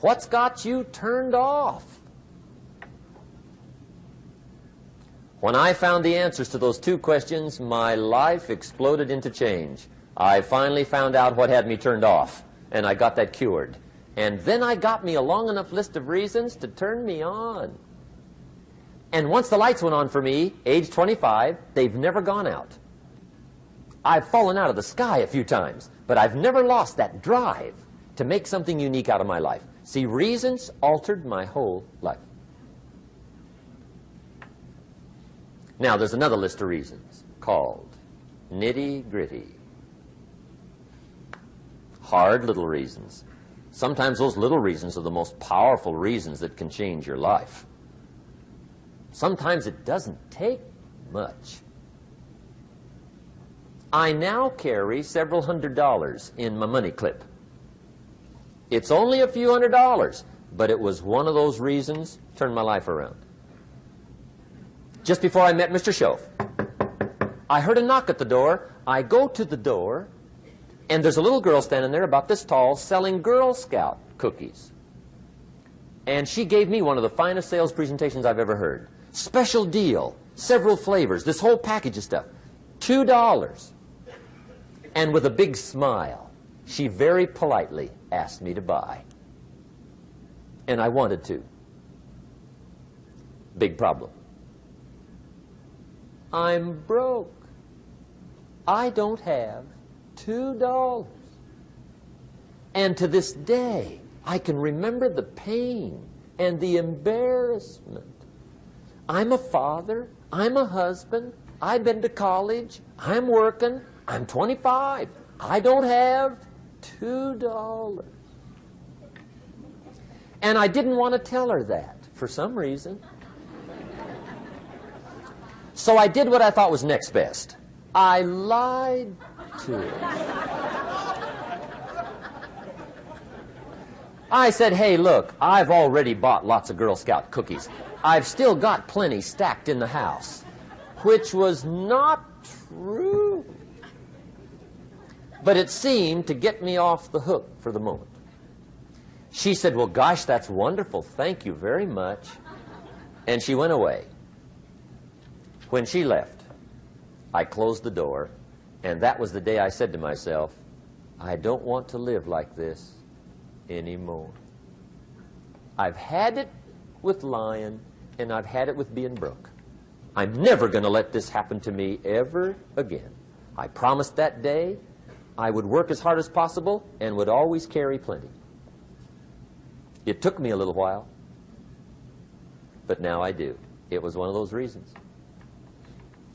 What's got you turned off? When I found the answers to those two questions, my life exploded into change. I finally found out what had me turned off, and I got that cured. And then I got me a long enough list of reasons to turn me on. And once the lights went on for me, age 25, they've never gone out. I've fallen out of the sky a few times, but I've never lost that drive to make something unique out of my life. See, reasons altered my whole life. Now, there's another list of reasons called nitty-gritty. Hard little reasons. Sometimes those little reasons are the most powerful reasons that can change your life. Sometimes it doesn't take much. I now carry several $100s in my money clip. It's only a few $100s, but it was one of those reasons turned my life around. Just before I met Mr. Schoaf, I heard a knock at the door. I go to the door, and there's a little girl standing there about this tall selling Girl Scout cookies. And she gave me one of the finest sales presentations I've ever heard. Special deal, several flavors, this whole package of stuff, $2. And with a big smile, she very politely asked me to buy. And I wanted to. Big problem. I'm broke. I don't have $2. And to this day, I can remember the pain and the embarrassment. I'm a father. I'm a husband. I've been to college. I'm working. I'm 25. I don't have $2. And I didn't want to tell her that for some reason. So I did what I thought was next best. I lied to her. I said, hey, look, I've already bought lots of Girl Scout cookies. I've still got plenty stacked in the house, which was not true. But it seemed to get me off the hook for the moment. She said, well, gosh, that's wonderful. Thank you very much. And she went away. When she left, I closed the door, and that was the day I said to myself, I don't want to live like this anymore. I've had it with lying, and I've had it with being broke. I'm never going to let this happen to me ever again. I promised that day I would work as hard as possible and would always carry plenty. It took me a little while, but now I do. It was one of those reasons.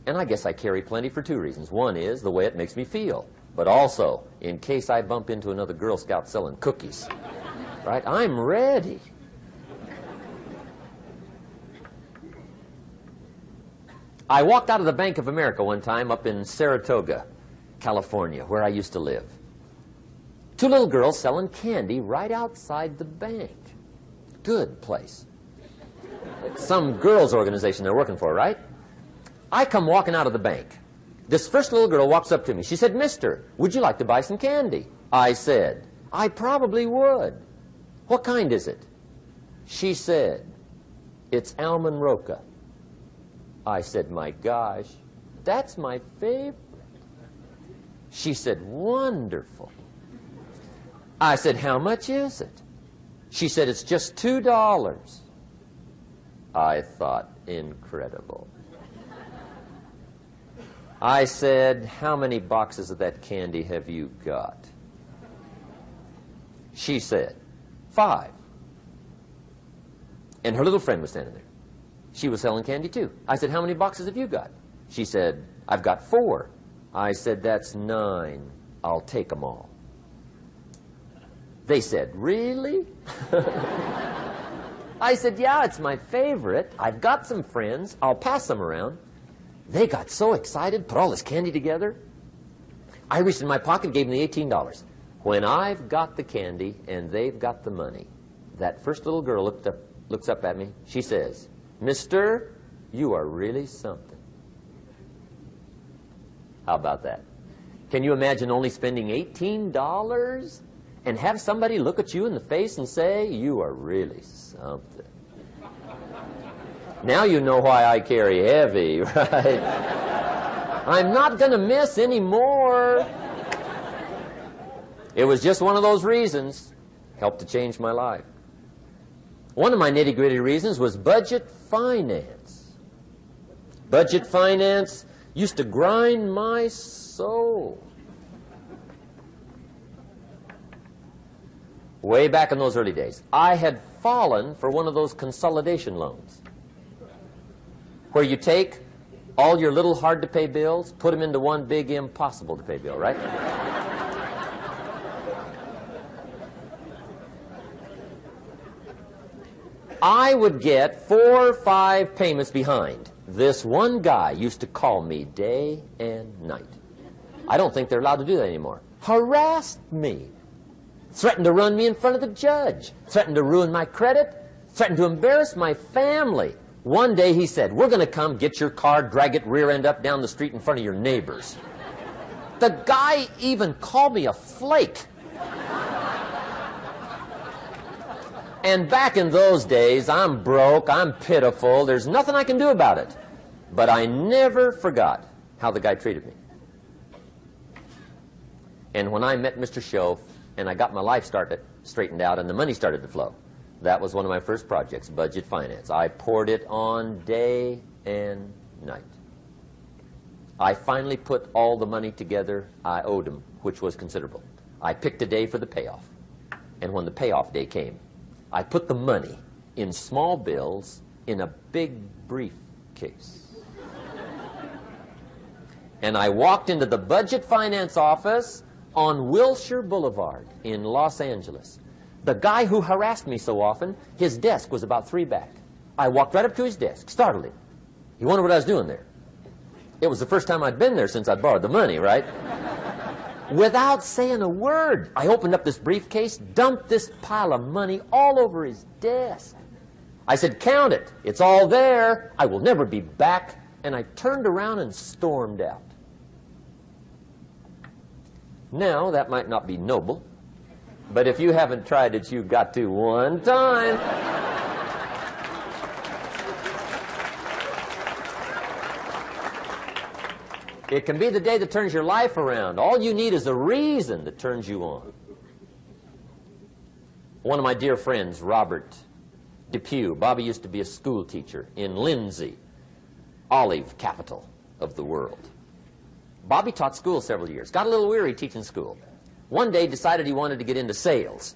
And I guess I carry plenty for two reasons. One is the way it makes me feel, but also in case I bump into another Girl Scout selling cookies. Right? I'm ready. I walked out of the Bank of America one time up in Saratoga, California, where I used to live. Two little girls selling candy right outside the bank. Good place. Some girls' organization they're working for, right? I come walking out of the bank. This first little girl walks up to me. She said, Mister, would you like to buy some candy? I said, I probably would. What kind is it? She said, it's almond roca. I said, my gosh, that's my favorite. She said, wonderful. I said, how much is it? She said, it's just $2. I thought, incredible. I said, how many boxes of that candy have you got? She said, 5. And her little friend was standing there. She was selling candy too. I said, how many boxes have you got? She said, I've got 4. I said, that's 9. I'll take them all. They said, really? I said, yeah, it's my favorite. I've got some friends. I'll pass them around. They got so excited, put all this candy together. I reached in my pocket, gave them the $18. When I've got the candy and they've got the money, that first little girl looks up at me. She says, Mister, you are really something. How about that? Can you imagine only spending $18 and have somebody look at you in the face and say, you are really something. Now you know why I carry heavy, right? I'm not going to miss anymore. It was just one of those reasons. Helped to change my life. One of my nitty-gritty reasons was budget finance. Budget finance used to grind my soul. Way back in those early days, I had fallen for one of those consolidation loans where you take all your little hard-to-pay bills, put them into one big impossible-to-pay bill, right? I would get 4 or 5 payments behind. This one guy used to call me day and night. I don't think they're allowed to do that anymore. Harassed me. Threatened to run me in front of the judge. Threatened to ruin my credit. Threatened to embarrass my family. One day he said, we're going to come get your car, drag it rear end up down the street in front of your neighbors. The guy even called me a flake. And back in those days, I'm broke, I'm pitiful, there's nothing I can do about it. But I never forgot how the guy treated me. And when I met Mr. Schoaf, and I got my life straightened out, and the money started to flow, that was one of my first projects, budget finance. I poured it on day and night. I finally put all the money together I owed him, which was considerable. I picked a day for the payoff. And when the payoff day came, I put the money in small bills in a big briefcase. And I walked into the budget finance office on Wilshire Boulevard in Los Angeles. The guy who harassed me so often, his desk was about 3 back. I walked right up to his desk, startled him. He wondered what I was doing there. It was the first time I'd been there since I'd borrowed the money, right? Without saying a word, I opened up this briefcase, dumped this pile of money all over his desk. I said, count it. It's all there. I will never be back. And I turned around and stormed out. Now, that might not be noble, but if you haven't tried it, you've got to one time. It can be the day that turns your life around. All you need is a reason that turns you on. One of my dear friends, Robert Depew, Bobby used to be a school teacher in Lindsay, olive capital of the world. Bobby taught school several years, got a little weary teaching school. One day decided he wanted to get into sales.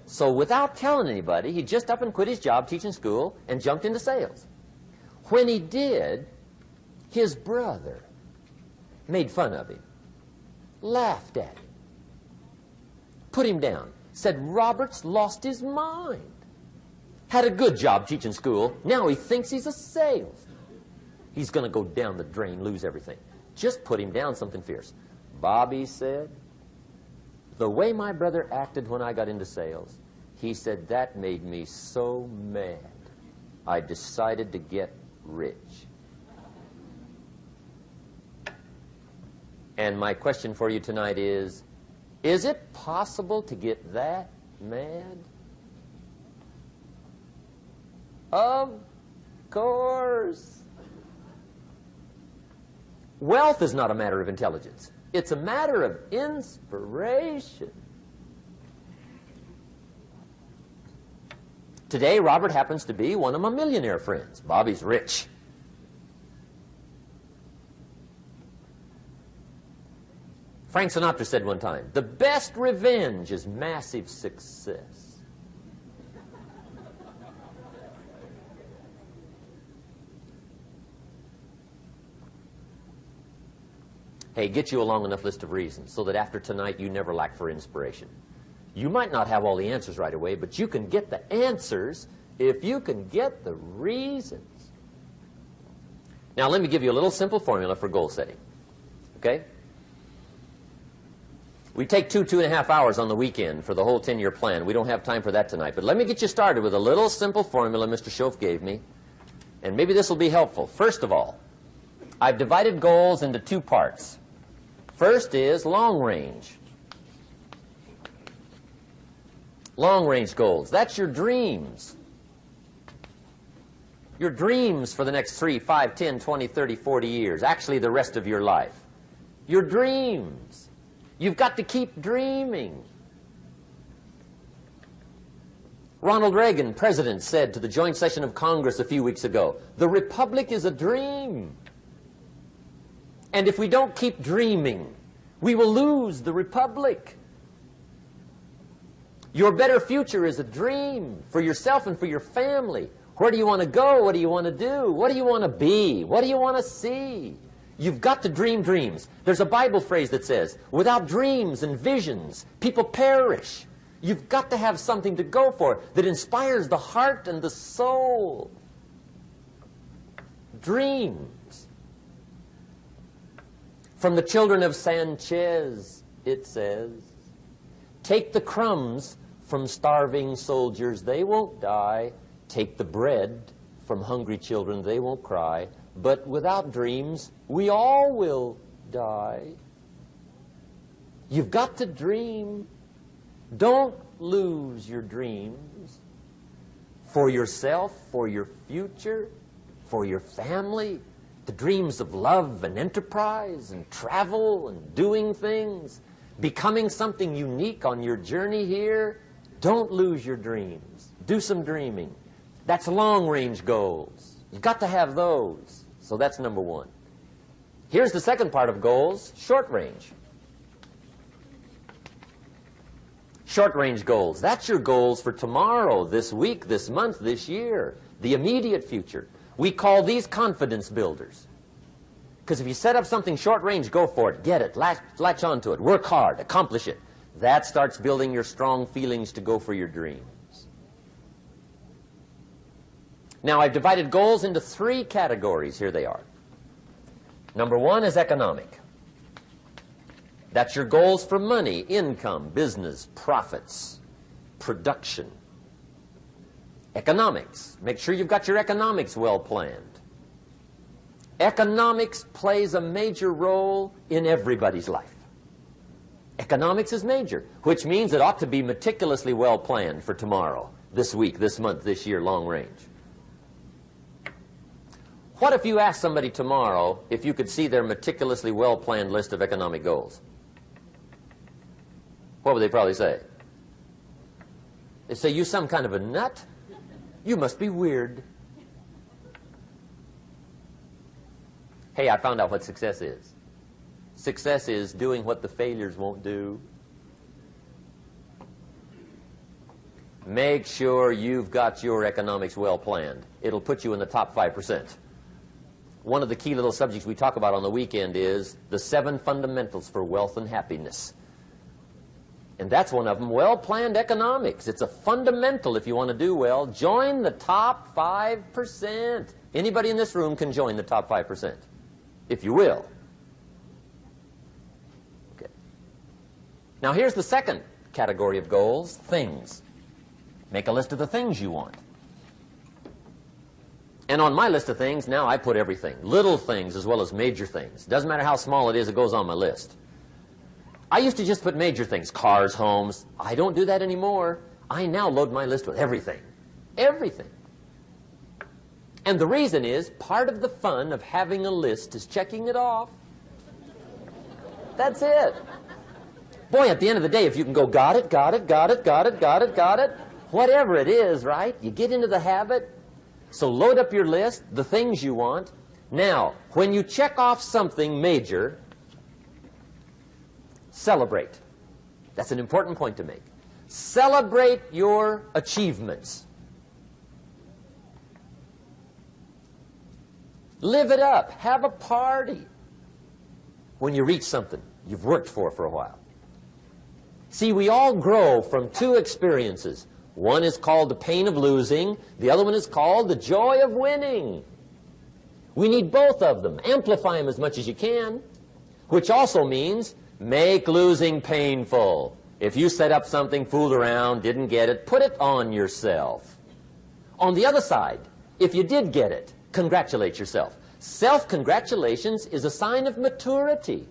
So without telling anybody, he just up and quit his job teaching school and jumped into sales. When he did, his brother made fun of him, laughed at him, put him down, said Robert's lost his mind. Had a good job teaching school, now he thinks he's a salesman. He's going to go down the drain, lose everything. Just put him down something fierce. Bobby said, the way my brother acted when I got into sales, he said that made me so mad, I decided to get rich. And my question for you tonight is it possible to get that mad? Of course. Wealth is not a matter of intelligence. It's a matter of inspiration. Today, Robert happens to be one of my millionaire friends. Bobby's rich. Frank Sinatra said one time, the best revenge is massive success. Hey, get you a long enough list of reasons so that after tonight you never lack for inspiration. You might not have all the answers right away, but you can get the answers if you can get the reasons. Now, let me give you a little simple formula for goal setting. Okay? We take 2.5 hours on the weekend for the whole 10-year plan. We don't have time for that tonight. But let me get you started with a little simple formula Mr. Schoaf gave me. And maybe this will be helpful. First of all, I've divided goals into 2 parts. First is long range. Long-range goals, that's your dreams. Your dreams for the next 3, 5, 10, 20, 30, 40 years. Actually, the rest of your life. Your dreams. You've got to keep dreaming. Ronald Reagan, president, said to the joint session of Congress a few weeks ago, "The Republic is a dream. And if we don't keep dreaming, we will lose the Republic." Your better future is a dream for yourself and for your family. Where do you want to go? What do you want to do? What do you want to be? What do you want to see? You've got to dream dreams. There's a Bible phrase that says, without dreams and visions, people perish. You've got to have something to go for that inspires the heart and the soul. Dreams. From the children of Sanchez, it says, take the crumbs from starving soldiers, they won't die. Take the bread from hungry children, they won't cry. But without dreams, we all will die. You've got to dream. Don't lose your dreams for yourself, for your future, for your family. The dreams of love and enterprise and travel and doing things, becoming something unique on your journey here. Don't lose your dreams. Do some dreaming. That's long-range goals. You've got to have those. So that's number one. Here's the second part of goals, short-range. Short-range goals. That's your goals for tomorrow, this week, this month, this year, the immediate future. We call these confidence builders. Because if you set up something short-range, go for it, get it, latch onto it, work hard, accomplish it. That starts building your strong feelings to go for your dreams. Now, I've divided goals into 3 categories. Here they are. Number 1 is economic. That's your goals for money, income, business, profits, production. Economics. Make sure you've got your economics well planned. Economics plays a major role in everybody's life. Economics is major, which means it ought to be meticulously well planned for tomorrow, this week, this month, this year, long range. What if you asked somebody tomorrow if you could see their meticulously well-planned list of economic goals? What would they probably say? They'd say, you some kind of a nut? You must be weird. Hey, I found out what success is. Success is doing what the failures won't do. Make sure you've got your economics well planned. It'll put you in the top 5%. One of the key little subjects we talk about on the weekend is the 7 fundamentals for wealth and happiness. And that's one of them, well-planned economics. It's a fundamental if you want to do well. Join the top 5%. Anybody in this room can join the top 5%, if you will. Okay. Now here's the second category of goals, things. Make a list of the things you want. And on my list of things, now I put everything. Little things as well as major things. Doesn't matter how small it is, it goes on my list. I used to just put major things, cars, homes. I don't do that anymore. I now load my list with everything. Everything. And the reason is, part of the fun of having a list is checking it off. That's it. Boy, at the end of the day, if you can go, got it, got it, got it, got it, got it, got it, whatever it is, right? You get into the habit. So load up your list, the things you want. Now, when you check off something major, celebrate. That's an important point to make. Celebrate your achievements. Live it up. Have a party when you reach something you've worked for a while. See, we all grow from 2 experiences. One is called the pain of losing. The other one is called the joy of winning. We need both of them. Amplify them as much as you can, which also means make losing painful. If you set up something, fooled around, didn't get it, put it on yourself. On the other side, if you did get it, congratulate yourself. Self-congratulations is a sign of maturity.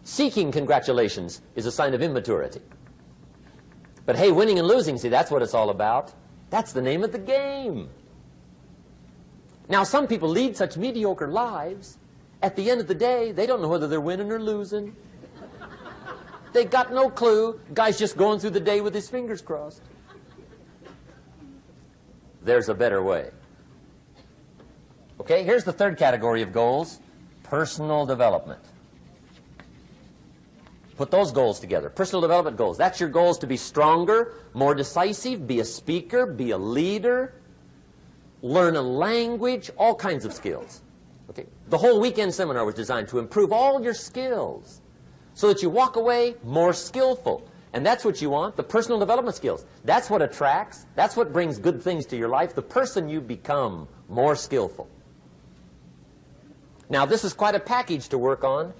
Seeking congratulations is a sign of immaturity. But hey, winning and losing, see, that's what it's all about. That's the name of the game. Now, some people lead such mediocre lives, at the end of the day, they don't know whether they're winning or losing. They got no clue. Guy's just going through the day with his fingers crossed. There's a better way. Okay, here's the third category of goals, personal development. Put those goals together. Personal development goals. That's your goals to be stronger, more decisive, be a speaker, be a leader, learn a language, all kinds of skills. Okay? The whole weekend seminar was designed to improve all your skills so that you walk away more skillful. And that's what you want, the personal development skills. That's what attracts, that's what brings good things to your life, the person you become more skillful. Now, this is quite a package to work on.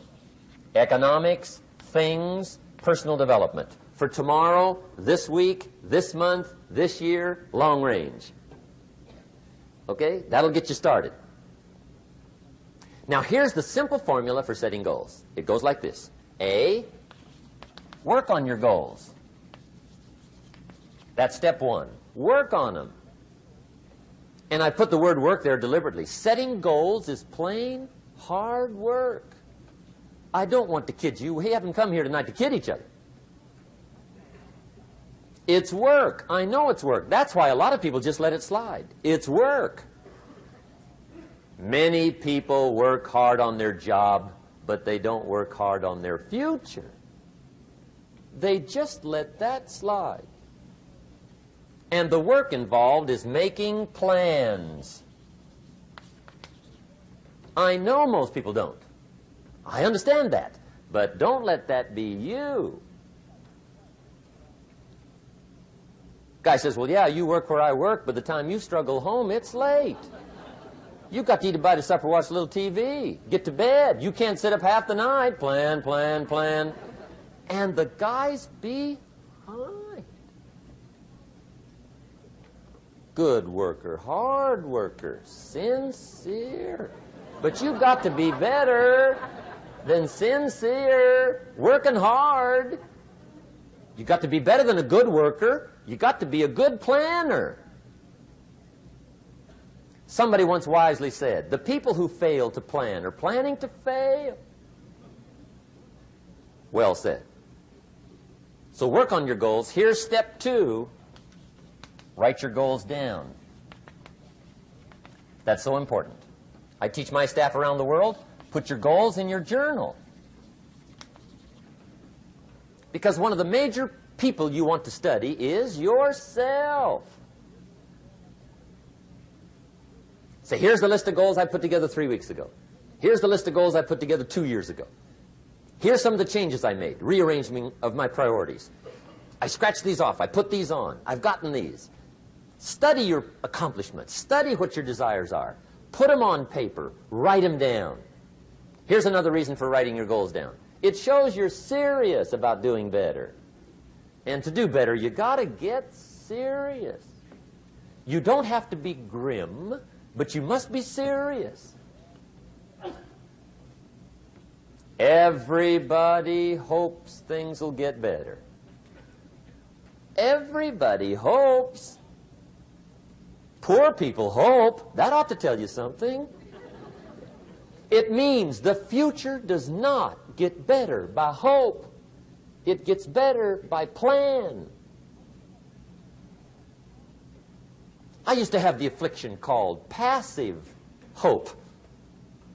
Economics, things, personal development. For tomorrow, this week, this month, this year, long range. Okay? That'll get you started. Now, here's the simple formula for setting goals. It goes like this. A, work on your goals. That's step one. Work on them. And I put the word work there deliberately. Setting goals is plain hard work. I don't want to kid you. We haven't come here tonight to kid each other. It's work. I know it's work. That's why a lot of people just let it slide. It's work. Many people work hard on their job, but they don't work hard on their future. They just let that slide. And the work involved is making plans. I know most people don't. I understand that. But don't let that be you. Guy says, well, yeah, you work where I work, but the time you struggle home, it's late. You've got to eat a bite of supper, watch a little TV, get to bed. You can't sit up half the night. Plan, plan, plan. And the guy's behind. Good worker, hard worker, sincere. But you've got to be better than sincere, working hard. You've got to be better than a good worker. You've got to be a good planner. Somebody once wisely said, the people who fail to plan are planning to fail. Well said. So work on your goals. Here's step two. Write your goals down. That's so important. I teach my staff around the world, put your goals in your journal. Because one of the major people you want to study is yourself. So here's the list of goals I put together 3 weeks ago. Here's the list of goals I put together 2 years ago. Here's some of the changes I made, rearrangement of my priorities. I scratched these off. I put these on. I've gotten these. Study your accomplishments. Study what your desires are. Put them on paper. Write them down. Here's another reason for writing your goals down. It shows you're serious about doing better. And to do better, you got to get serious. You don't have to be grim, but you must be serious. Everybody hopes things will get better. Everybody hopes. Poor people hope. That ought to tell you something. It means the future does not get better by hope. It gets better by plan. I used to have the affliction called passive hope.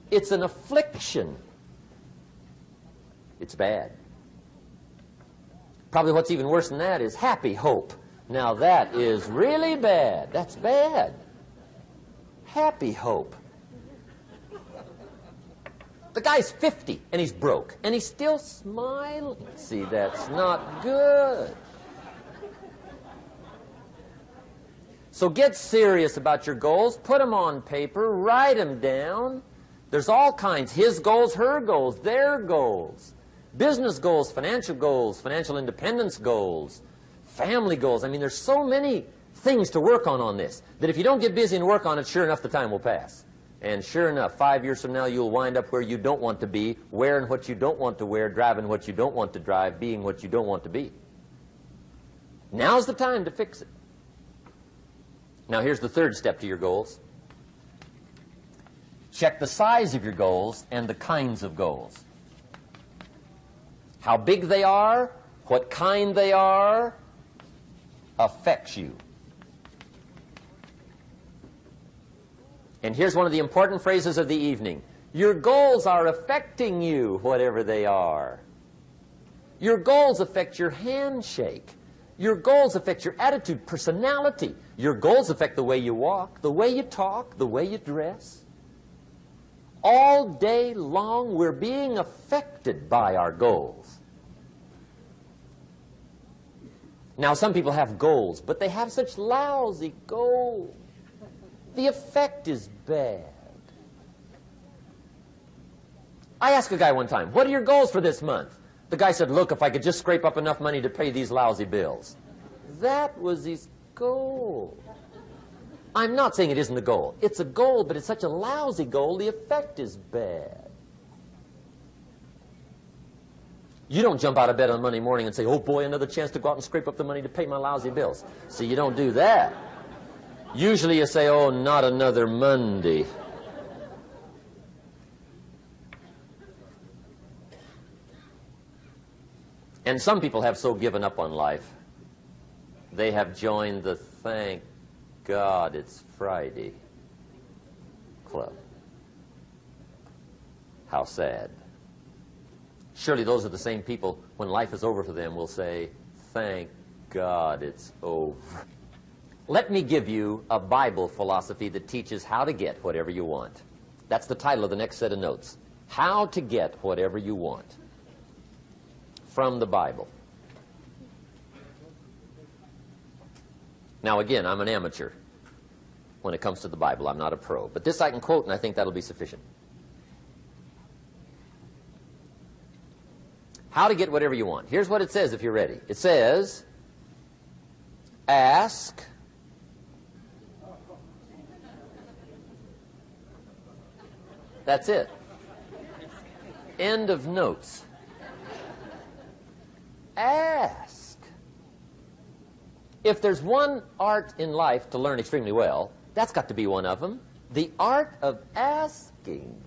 It's an affliction. It's bad. Probably what's even worse than that is happy hope. Now that is really bad. That's bad. Happy hope. The guy's 50 and he's broke and he's still smiling. See, that's not good. So get serious about your goals. Put them on paper. Write them down. There's all kinds. His goals, her goals, their goals. Business goals, financial independence goals, family goals. I mean, there's so many things to work on this that if you don't get busy and work on it, sure enough, the time will pass. And sure enough, 5 years from now, you'll wind up where you don't want to be, wearing what you don't want to wear, driving what you don't want to drive, being what you don't want to be. Now's the time to fix it. Now here's the third step to your goals. Check the size of your goals and the kinds of goals. How big they are, what kind they are, affects you. And here's one of the important phrases of the evening. Your goals are affecting you, whatever they are. Your goals affect your handshake. Your goals affect your attitude, personality. Your goals affect the way you walk, the way you talk, the way you dress. All day long, we're being affected by our goals. Now, some people have goals, but they have such lousy goals. The effect is bad. I asked a guy one time, what are your goals for this month? The guy said, look, if I could just scrape up enough money to pay these lousy bills. That was his goal. I'm not saying it isn't a goal. It's a goal, but it's such a lousy goal, the effect is bad. You don't jump out of bed on Monday morning and say, oh boy, another chance to go out and scrape up the money to pay my lousy bills. See, you don't do that. Usually you say, oh, not another Monday. And some people have so given up on life, they have joined the thank God it's Friday club. How sad. Surely those are the same people, when life is over for them, will say, thank God it's over. Let me give you a Bible philosophy that teaches how to get whatever you want. That's the title of the next set of notes. How to get whatever you want. From the Bible. Now again, I'm an amateur when it comes to the Bible. I'm not a pro. But this I can quote, and I think that'll be sufficient. How to get whatever you want. Here's what it says if you're ready. It says, ask, that's it. End of notes. Ask. If there's one art in life to learn extremely well, that's got to be one of them. The art of asking.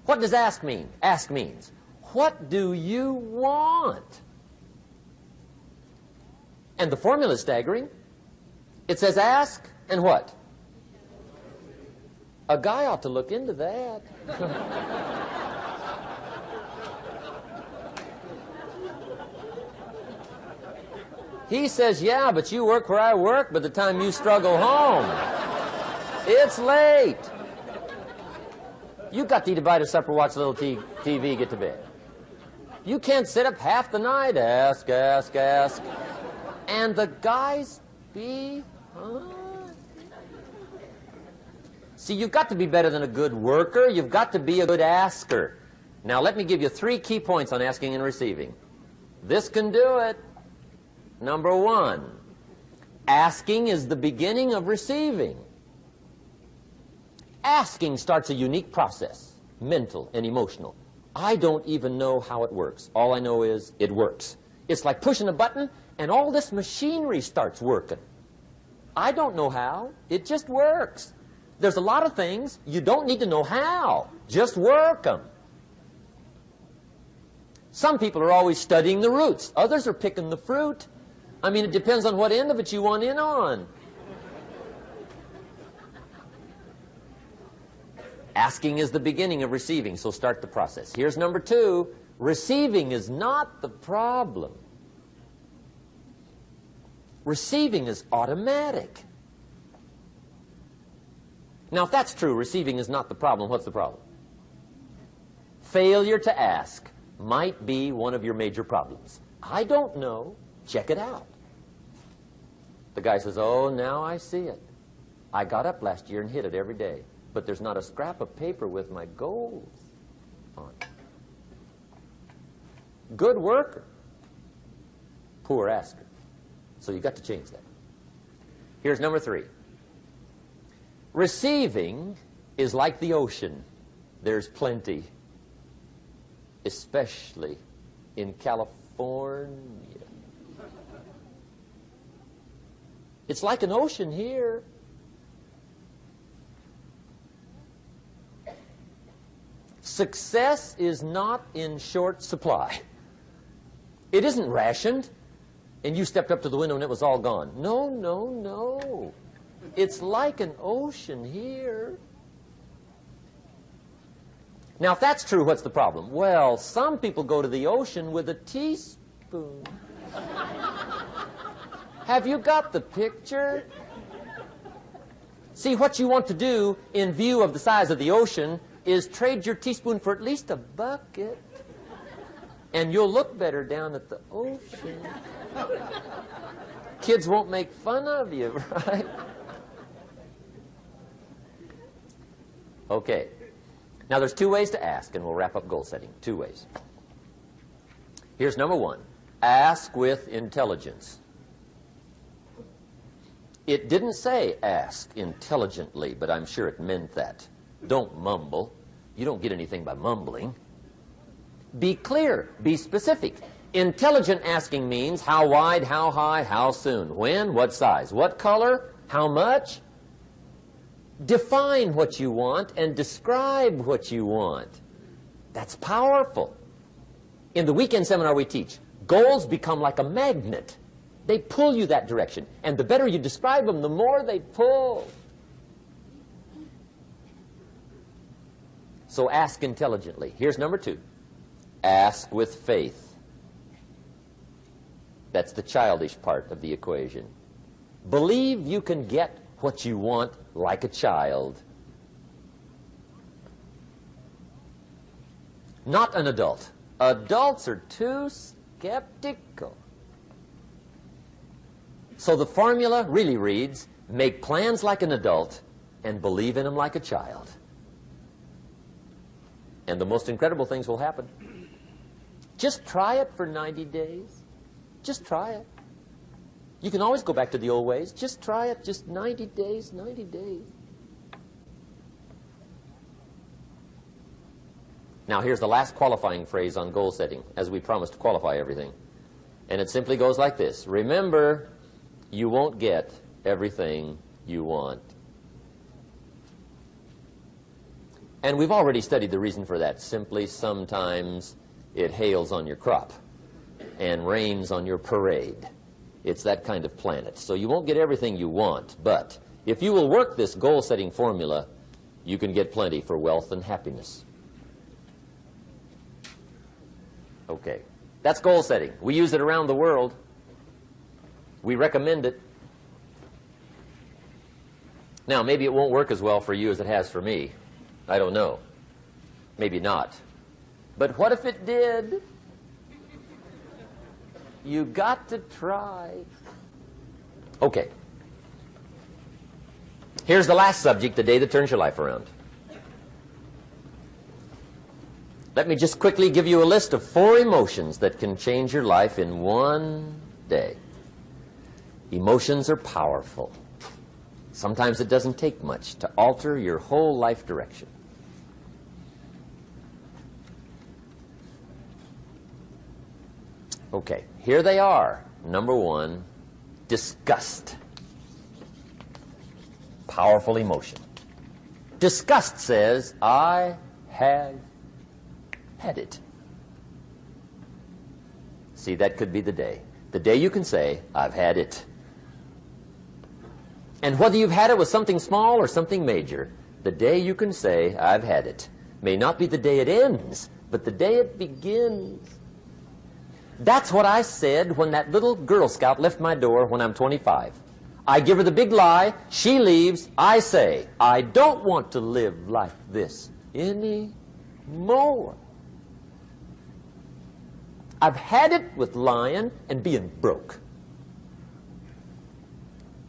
What does ask mean? Ask means, what do you want? And the formula is staggering. It says ask and what? A guy ought to look into that. He says, yeah, but you work where I work by the time you struggle home. It's late. You got to eat a bite of supper, watch a little TV, get to bed. You can't sit up half the night, ask, ask, ask. And the guys be, See, you've got to be better than a good worker. You've got to be a good asker. Now, let me give you 3 key points on asking and receiving. This can do it. Number 1, asking is the beginning of receiving. Asking starts a unique process, mental and emotional. I don't even know how it works. All I know is it works. It's like pushing a button and all this machinery starts working. I don't know how. It just works. There's a lot of things you don't need to know how. Just work them. Some people are always studying the roots. Others are picking the fruit. I mean, it depends on what end of it you want in on. Asking is the beginning of receiving, so start the process. Here's number 2. Receiving is not the problem. Receiving is automatic. Now, if that's true, receiving is not the problem, what's the problem? Failure to ask might be one of your major problems. I don't know. Check it out. The guy says, oh, now I see it. I got up last year and hit it every day, but there's not a scrap of paper with my goals on it. Good worker, poor asker. So you've got to change that. Here's number 3. Receiving is like the ocean. There's plenty, especially in California. It's like an ocean here. Success is not in short supply. It isn't rationed, and you stepped up to the window and it was all gone. No, no, no. It's like an ocean here. Now, if that's true, what's the problem? Well, some people go to the ocean with a teaspoon. Have you got the picture? See, what you want to do in view of the size of the ocean is trade your teaspoon for at least a bucket, and you'll look better down at the ocean. Kids won't make fun of you, right? Okay. Now, there's two ways to ask, and we'll wrap up goal setting. Two ways. Here's number one. Ask with intelligence. It didn't say ask intelligently, but I'm sure it meant that. Don't mumble. You don't get anything by mumbling. Be clear. Be specific. Intelligent asking means how wide, how high, how soon, when, what size, what color, how much. Define what you want and describe what you want. That's powerful. In the weekend seminar we teach, goals become like a magnet. They pull you that direction. And the better you describe them, the more they pull. So ask intelligently. Here's number two. Ask with faith. That's the childish part of the equation. Believe you can get what you want like a child. Not an adult. Adults are too skeptical. So the formula really reads, make plans like an adult and believe in them like a child. And the most incredible things will happen. Just try it for 90 days. Just try it. You can always go back to the old ways. Just try it. Just 90 days, 90 days. Now, here's the last qualifying phrase on goal setting, as we promised to qualify everything. And it simply goes like this. Remember, you won't get everything you want. And we've already studied the reason for that. Simply, sometimes it hails on your crop and rains on your parade. It's that kind of planet. So you won't get everything you want, but if you will work this goal-setting formula, you can get plenty for wealth and happiness. Okay, that's goal setting. We use it around the world. We recommend it. Now, maybe it won't work as well for you as it has for me. I don't know. Maybe not. But what if it did? You got to try. Okay. Here's the last subject, the day that turns your life around. Let me just quickly give you a list of 4 emotions that can change your life in one day. Emotions are powerful. Sometimes it doesn't take much to alter your whole life direction. Okay, here they are. Number 1, disgust. Powerful emotion. Disgust says, I have had it. See, that could be the day. The day you can say, I've had it. And whether you've had it with something small or something major, the day you can say, I've had it, may not be the day it ends, but the day it begins. That's what I said when that little Girl Scout left my door when I'm 25. I give her the big lie, she leaves, I say, I don't want to live like this anymore. I've had it with lying and being broke.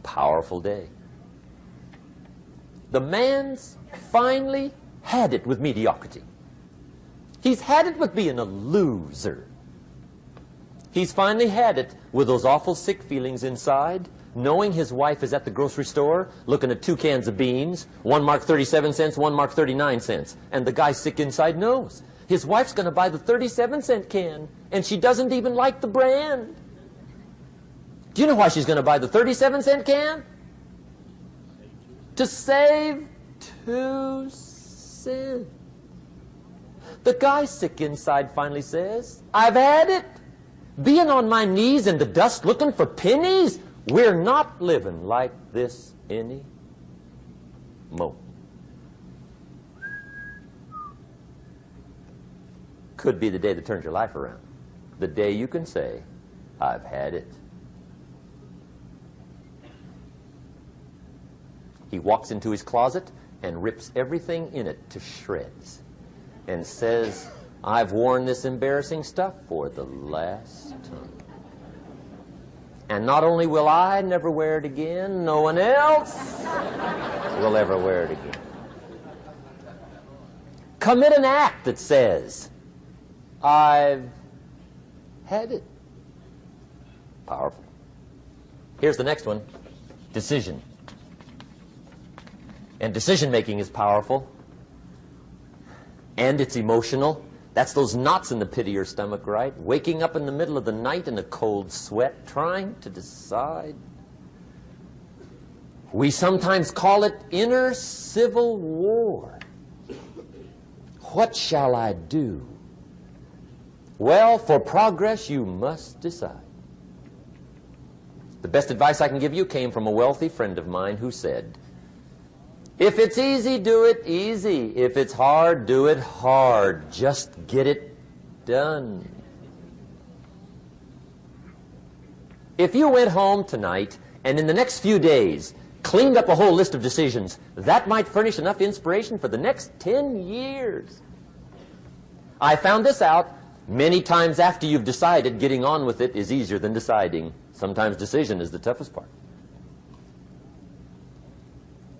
Powerful day. The man's finally had it with mediocrity. He's had it with being a loser. He's finally had it with those awful sick feelings inside, knowing his wife is at the grocery store looking at 2 cans of beans, one marked 37 cents, one marked 39 cents. And the guy sick inside knows his wife's going to buy the 37-cent can, and she doesn't even like the brand. Do you know why she's going to buy the 37-cent can? To save 2 cents. The guy sick inside finally says, I've had it. Being on my knees in the dust looking for pennies, we're not living like this any more. Could be the day that turns your life around. The day you can say, I've had it. He walks into his closet and rips everything in it to shreds and says, I've worn this embarrassing stuff for the last time. And not only will I never wear it again, no one else will ever wear it again. Commit an act that says, I've had it. Powerful. Here's the next one. Decision. And decision-making is powerful. And it's emotional. That's those knots in the pit of your stomach, right? Waking up in the middle of the night in a cold sweat, trying to decide. We sometimes call it inner civil war. What shall I do? Well, for progress, you must decide. The best advice I can give you came from a wealthy friend of mine who said, if it's easy, do it easy. If it's hard, do it hard. Just get it done. If you went home tonight and in the next few days cleaned up a whole list of decisions, that might furnish enough inspiration for the next 10 years. I found this out many times after you've decided. Getting on with it is easier than deciding. Sometimes decision is the toughest part.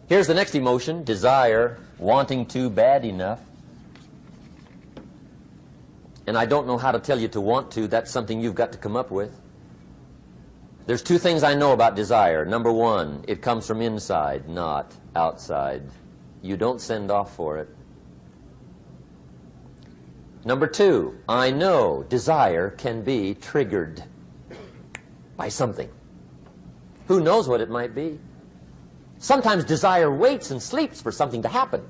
Here's the next emotion, desire, wanting to bad enough. And I don't know how to tell you to want to. That's something you've got to come up with. There's 2 things I know about desire. Number 1, it comes from inside, not outside. You don't send off for it. Number 2, I know desire can be triggered by something. Who knows what it might be? Sometimes desire waits and sleeps for something to happen.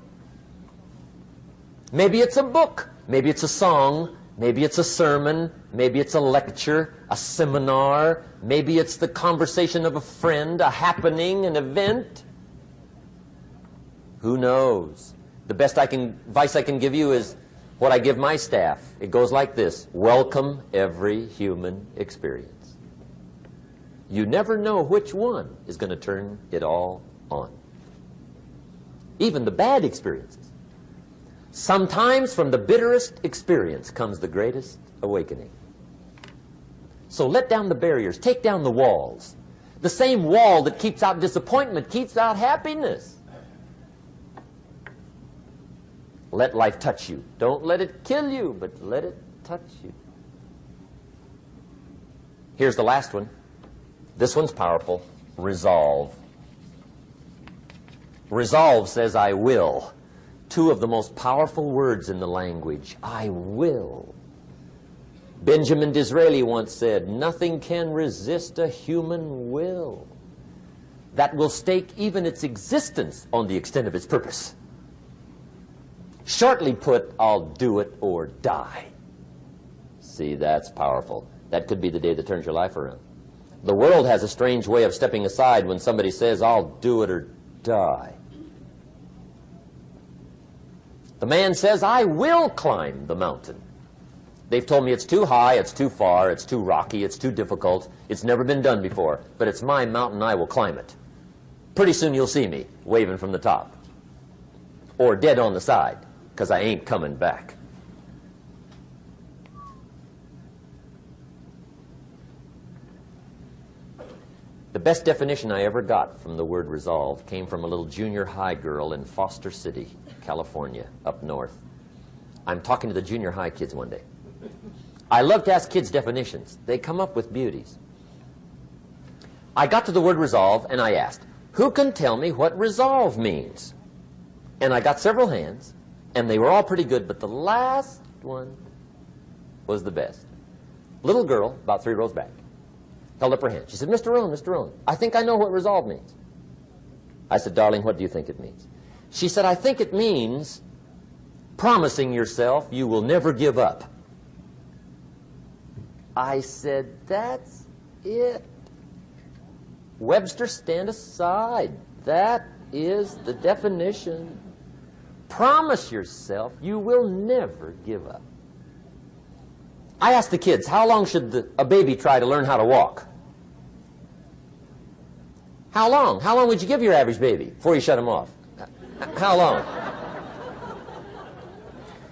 Maybe it's a book, maybe it's a song, maybe it's a sermon, maybe it's a lecture, a seminar, maybe it's the conversation of a friend, a happening, an event. Who knows? The best advice I can give you is what I give my staff. It goes like this: welcome every human experience. You never know which one is going to turn it all on. Even the bad experiences. Sometimes from the bitterest experience comes the greatest awakening. So let down the barriers, take down the walls. The same wall that keeps out disappointment keeps out happiness. Let life touch you. Don't let it kill you, but let it touch you. Here's the last one. This one's powerful. Resolve. Resolve says, I will. 2 of the most powerful words in the language. I will. Benjamin Disraeli once said, nothing can resist a human will that will stake even its existence on the extent of its purpose. Shortly put, I'll do it or die. See, that's powerful. That could be the day that turns your life around. The world has a strange way of stepping aside when somebody says, I'll do it or die. The man says, I will climb the mountain. They've told me it's too high, it's too far, it's too rocky, it's too difficult, it's never been done before, but it's my mountain, I will climb it. Pretty soon you'll see me waving from the top. Or dead on the side, because I ain't coming back. The best definition I ever got from the word resolve came from a little junior high girl in Foster City, California, up north. I'm talking to the junior high kids one day. I love to ask kids definitions. They come up with beauties. I got to the word resolve and I asked, who can tell me what resolve means? And I got several hands, and they were all pretty good, but the last one was the best. Little girl, about 3 rows back. held up her hand. She said, Mr. Rohn, I think I know what resolve means. I said, darling, what do you think it means? She said, I think it means promising yourself you will never give up. I said, that's it. Webster, stand aside. That is the definition. Promise yourself you will never give up. I asked the kids, how long should a baby try to learn how to walk? How long? How long would you give your average baby before you shut him off? How long?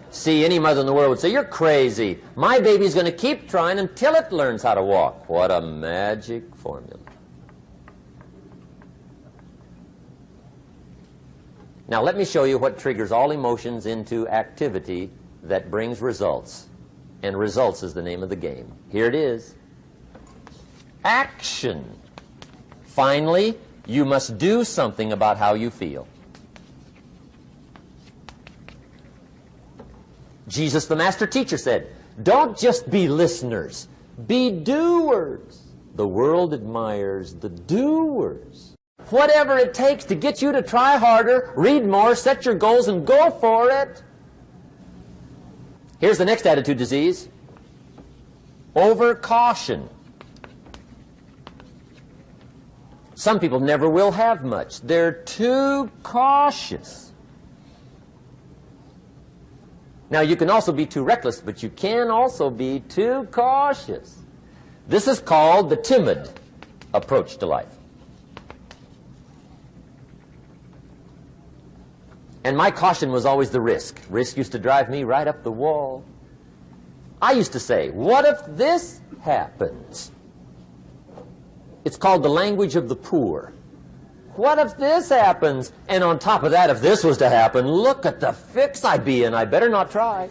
See, any mother in the world would say, you're crazy. My baby's going to keep trying until it learns how to walk. What a magic formula. Now let me show you what triggers all emotions into activity that brings results. And results is the name of the game. Here it is. Action. Finally, you must do something about how you feel. Jesus, the master teacher, said, don't just be listeners, be doers. The world admires the doers. Whatever it takes to get you to try harder, read more, set your goals, and go for it. Here's the next attitude disease. Overcaution. Some people never will have much. They're too cautious. Now, you can also be too reckless, but you can also be too cautious. This is called the timid approach to life. And my caution was always the risk. Risk used to drive me right up the wall. I used to say, what if this happens? It's called the language of the poor. What if this happens? And on top of that, if this was to happen, look at the fix I'd be in. I better not try.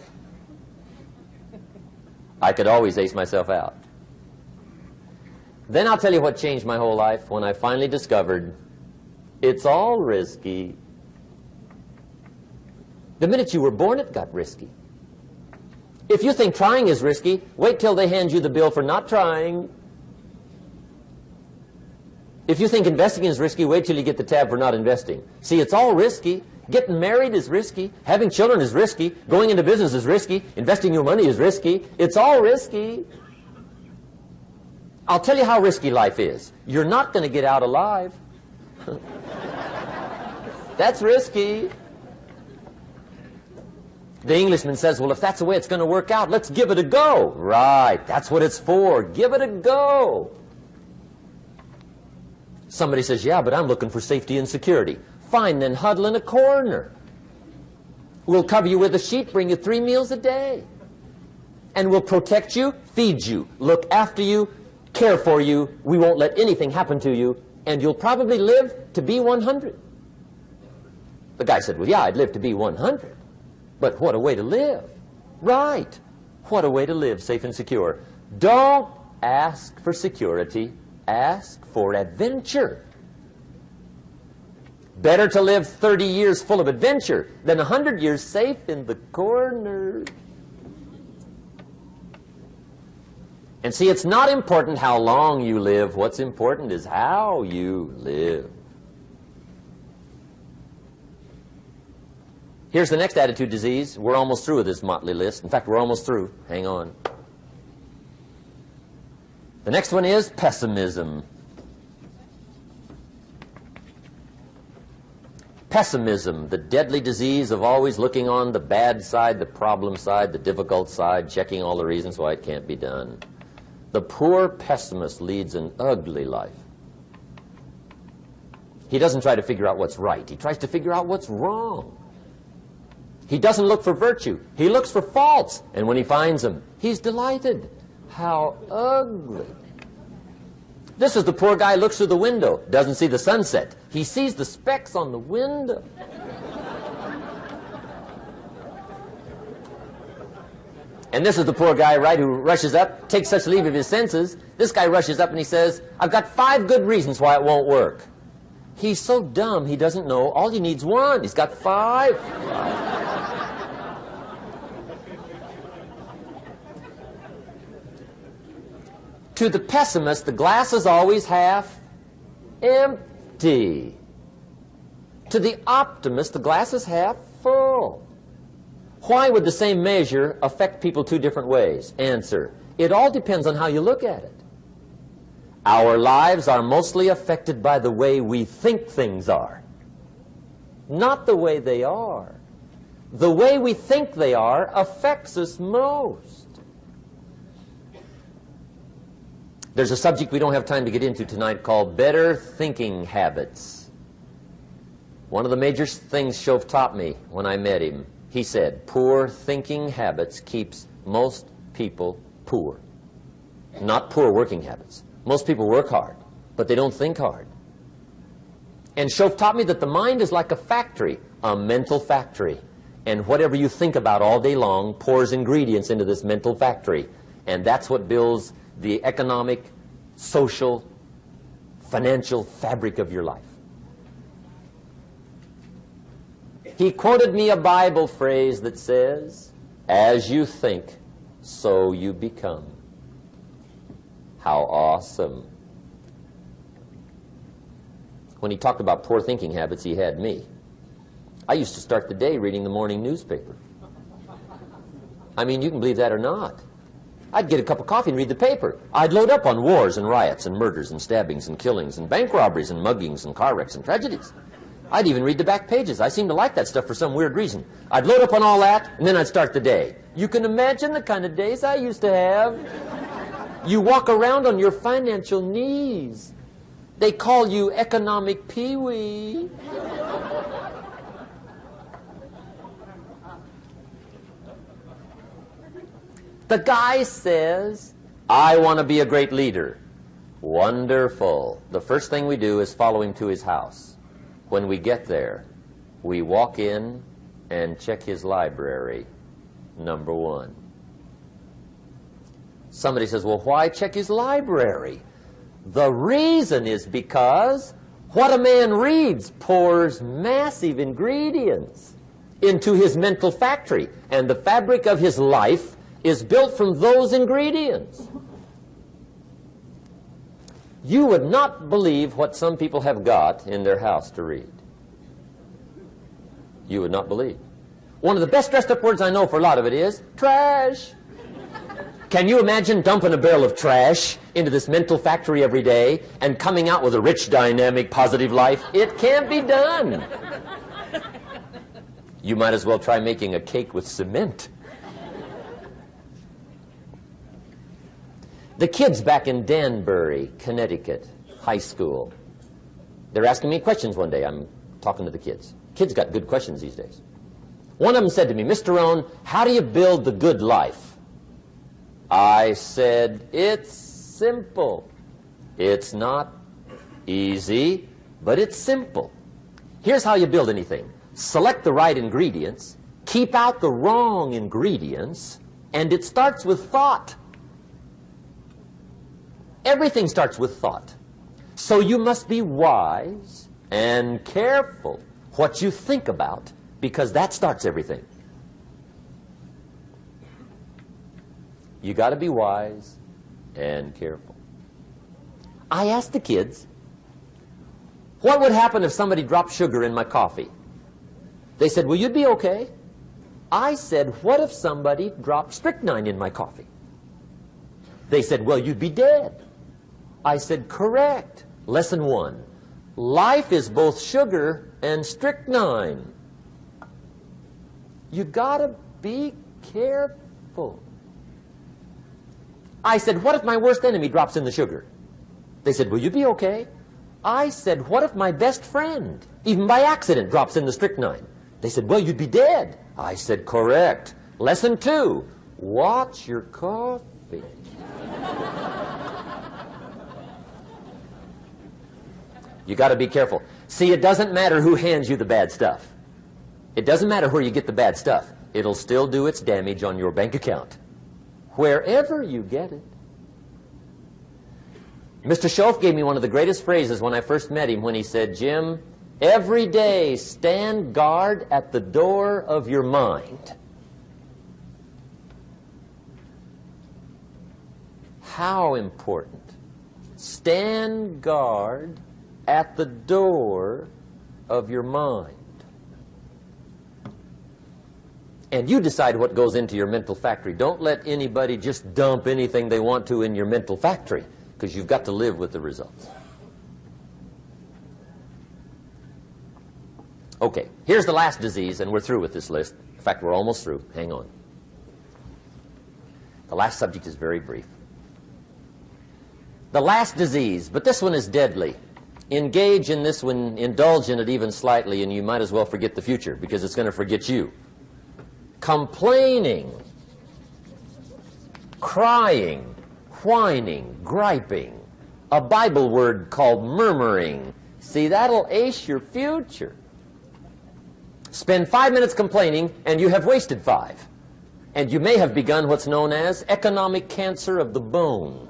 I could always ace myself out. Then I'll tell you what changed my whole life when I finally discovered it's all risky. The minute you were born, it got risky. If you think trying is risky, wait till they hand you the bill for not trying. If you think investing is risky, wait till you get the tab for not investing. See, it's all risky. Getting married is risky. Having children is risky. Going into business is risky. Investing your money is risky. It's all risky. I'll tell you how risky life is. You're not going to get out alive. That's risky. The Englishman says, well, if that's the way it's going to work out, let's give it a go. Right, that's what it's for. Give it a go. Somebody says, yeah, but I'm looking for safety and security. Fine, then huddle in a corner. We'll cover you with a sheet, bring you 3 meals a day. And we'll protect you, feed you, look after you, care for you. We won't let anything happen to you, and you'll probably live to be 100. The guy said, well, yeah, I'd live to be 100. But what a way to live. Right. What a way to live, safe and secure. Don't ask for security. Ask for adventure. Better to live 30 years full of adventure than 100 years safe in the corner. And see, it's not important how long you live. What's important is how you live. Here's the next attitude disease. We're almost through with this motley list. In fact, we're almost through. Hang on. The next one is pessimism. Pessimism, the deadly disease of always looking on the bad side, the problem side, the difficult side, checking all the reasons why it can't be done. The poor pessimist leads an ugly life. He doesn't try to figure out what's right. He tries to figure out what's wrong. He doesn't look for virtue. He looks for faults. And when he finds them, he's delighted. How ugly. This is the poor guy who looks through the window, doesn't see the sunset. He sees the specks on the window. And this is the poor guy, right, who rushes up, takes such leave of his senses. This guy rushes up and he says, I've got 5 good reasons why it won't work. He's so dumb he doesn't know all he needs 1. He's got 5. To the pessimist, the glass is always half empty. To the optimist, the glass is half full. Why would the same measure affect people two different ways? Answer: it all depends on how you look at it. Our lives are mostly affected by the way we think things are, not the way they are. The way we think they are affects us most. There's a subject we don't have time to get into tonight called better thinking habits. One of the major things Shoaff taught me when I met him, he said, poor thinking habits keeps most people poor. Not poor working habits. Most people work hard, but they don't think hard. And Shoaff taught me that the mind is like a factory, a mental factory. And whatever you think about all day long pours ingredients into this mental factory. And that's what builds the economic, social, financial fabric of your life. He quoted me a Bible phrase that says, as you think, so you become. How awesome. When he talked about poor thinking habits, he had me. I used to start the day reading the morning newspaper. I mean, you can believe that or not. I'd get a cup of coffee and read the paper. I'd load up on wars and riots and murders and stabbings and killings and bank robberies and muggings and car wrecks and tragedies. I'd even read the back pages. I seem to like that stuff for some weird reason. I'd load up on all that, and then I'd start the day. You can imagine the kind of days I used to have. You walk around on your financial knees. They call you economic peewee. The guy says, I want to be a great leader. Wonderful. The first thing we do is follow him to his house. When we get there, we walk in and check his library, number one. Somebody says, well, why check his library? The reason is because what a man reads pours massive ingredients into his mental factory, and the fabric of his life is built from those ingredients. You would not believe what some people have got in their house to read. You would not believe. One of the best dressed up words I know for a lot of it is trash. Can you imagine dumping a barrel of trash into this mental factory every day and coming out with a rich, dynamic, positive life? It can't be done. You might as well try making a cake with cement. The kids back in Danbury, Connecticut, high school, they're asking me questions one day. I'm talking to the kids. Kids got good questions these days. One of them said to me, Mr. Rohn, how do you build the good life? I said, it's simple. It's not easy, but it's simple. Here's how you build anything. Select the right ingredients, keep out the wrong ingredients, and it starts with thought. Everything starts with thought. So you must be wise and careful what you think about, because that starts everything. You got to be wise and careful. I asked the kids, what would happen if somebody dropped sugar in my coffee? They said, well, you'd be okay. I said, what if somebody dropped strychnine in my coffee? They said, well, you'd be dead. I said, correct. Lesson one. Life is both sugar and strychnine. You gotta be careful. I said, what if my worst enemy drops in the sugar? They said, will you be okay? I said, what if my best friend, even by accident, drops in the strychnine? They said, well, you'd be dead. I said, correct. Lesson two, watch your coffee. You got to be careful. See, it doesn't matter who hands you the bad stuff. It doesn't matter where you get the bad stuff. It'll still do its damage on your bank account, wherever you get it. Mr. Shoaff gave me one of the greatest phrases when I first met him when he said, Jim, every day stand guard at the door of your mind. How important. Stand guard at the door of your mind. And you decide what goes into your mental factory. Don't let anybody just dump anything they want to in your mental factory, because you've got to live with the results. Okay, here's the last disease, and we're through with this list. In fact, we're almost through. Hang on. The last subject is very brief. The last disease, but this one is deadly. Engage in this one, indulge in it even slightly, and you might as well forget the future, because it's going to forget you. Complaining, crying, whining, griping. A Bible word called murmuring. See, that'll ace your future. Spend 5 minutes complaining, and you have wasted 5. And you may have begun what's known as economic cancer of the bone.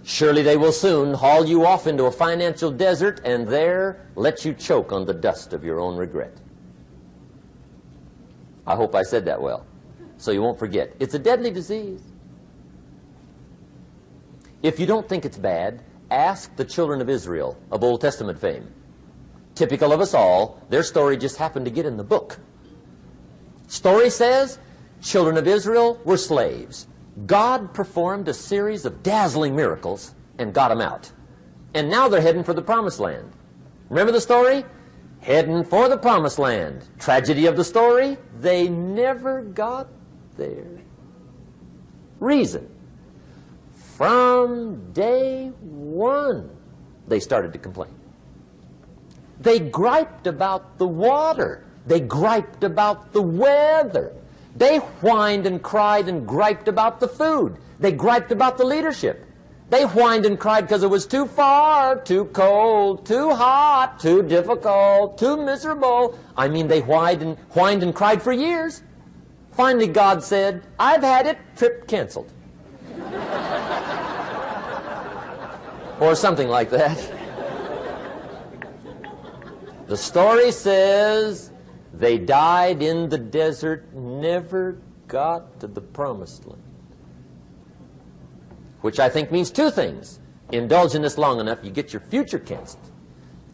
Surely they will soon haul you off into a financial desert and there let you choke on the dust of your own regret. I hope I said that well, so you won't forget. It's a deadly disease. If you don't think it's bad, ask the children of Israel of Old Testament fame. Typical of us all, their story just happened to get in the book. Story says, children of Israel were slaves. God performed a series of dazzling miracles and got them out. And now they're heading for the promised land. Remember the story? Heading for the promised land. Tragedy of the story, they never got there. Reason. From day one, they started to complain. They griped about the water. They griped about the weather. They whined and cried and griped about the food. They griped about the leadership. They whined and cried because it was too far, too cold, too hot, too difficult, too miserable. I mean, they whined and cried for years. Finally, God said, I've had it, trip canceled. Or something like that. The story says they died in the desert, never got to the promised land. Which I think means two things. Indulge in this long enough, you get your future canceled.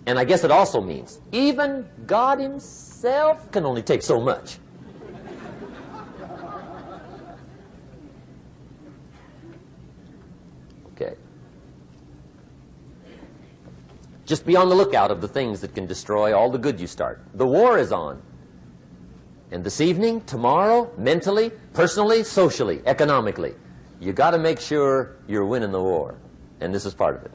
And I guess it also means even God himself can only take so much. Okay. Just be on the lookout of the things that can destroy all the good you start. The war is on. And this evening, tomorrow, mentally, personally, socially, economically, you got to make sure you're winning the war. And this is part of it.